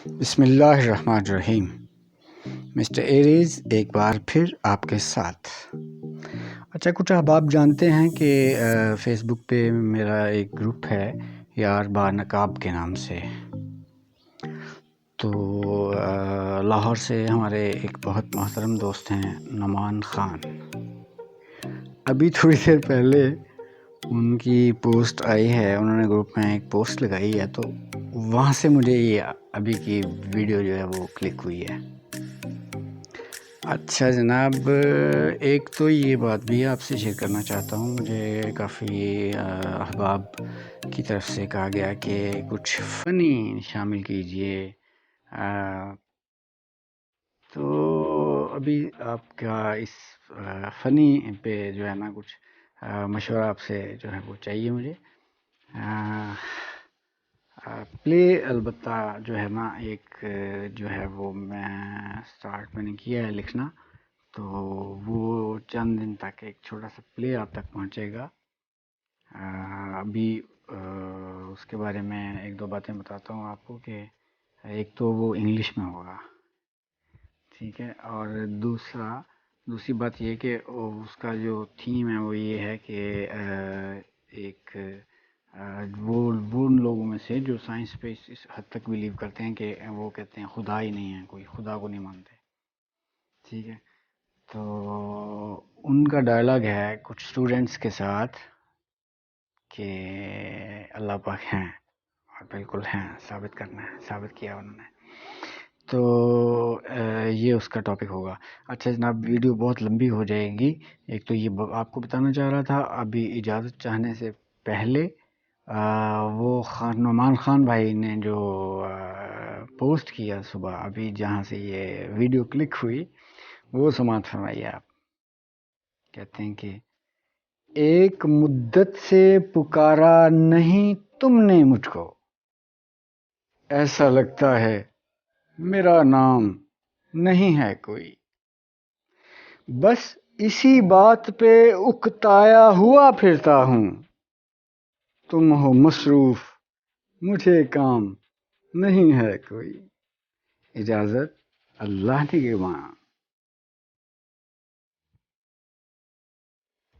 بسم اللہ الرحمن الرحیم۔ مسٹر ایریز ایک بار پھر آپ کے ساتھ۔ اچھا، کچھ احباب جانتے ہیں کہ فیس بک پہ میرا ایک گروپ ہے یار با نقاب کے نام سے۔ تو لاہور سے ہمارے ایک بہت محترم دوست ہیں نعمان خان۔ ابھی تھوڑی دیر پہلے ان کی پوسٹ آئی ہے، انہوں نے گروپ میں ایک پوسٹ لگائی ہے، تو وہاں سے مجھے یہ ابھی کی ویڈیو جو ہے وہ کلک ہوئی ہے۔ اچھا جناب، ایک تو یہ بات بھی آپ سے شیئر کرنا چاہتا ہوں، مجھے کافی احباب کی طرف سے کہا گیا کہ کچھ فنی شامل کیجئے، تو ابھی آپ کا اس فنی پہ جو ہے نا کچھ مشورہ آپ سے جو ہے وہ چاہیے مجھے۔ پلے البتہ جو ہے نا ایک جو ہے وہ میں نے کیا ہے لکھنا، تو وہ چند دن تک ایک چھوٹا سا پلے آپ تک پہنچے گا۔ ابھی اس کے بارے میں ایک دو باتیں بتاتا ہوں آپ کو کہ ایک تو وہ انگلش میں ہوگا، ٹھیک ہے، اور دوسری بات یہ کہ اس کا جو تھیم ہے وہ یہ ہے کہ ایک وہ ان لوگوں میں سے جو سائنس پہ اس حد تک بلیو کرتے ہیں کہ وہ کہتے ہیں خدا ہی نہیں ہے، کوئی خدا کو نہیں مانتے، ٹھیک ہے۔ تو ان کا ڈائلاگ ہے کچھ اسٹوڈنٹس کے ساتھ کہ اللہ پاک ہیں، اور بالکل ہیں، ثابت کرنا ہے، ثابت کیا انہوں نے۔ تو یہ اس کا ٹاپک ہوگا۔ اچھا جناب، ویڈیو بہت لمبی ہو جائے گی۔ ایک تو یہ آپ کو بتانا چاہ رہا تھا، ابھی اجازت چاہنے سے پہلے وہ نعمان خان بھائی نے جو پوسٹ کیا صبح، ابھی جہاں سے یہ ویڈیو کلک ہوئی، وہ سماعت فرمائیے آپ۔ کہتے ہیں کہ ایک مدت سے پکارا نہیں تم نے مجھ کو، ایسا لگتا ہے میرا نام نہیں ہے کوئی، بس اسی بات پہ اکتایا ہوا پھرتا ہوں، تم ہو مصروف مجھے کام نہیں ہے کوئی، اجازت اللہ کی ماں۔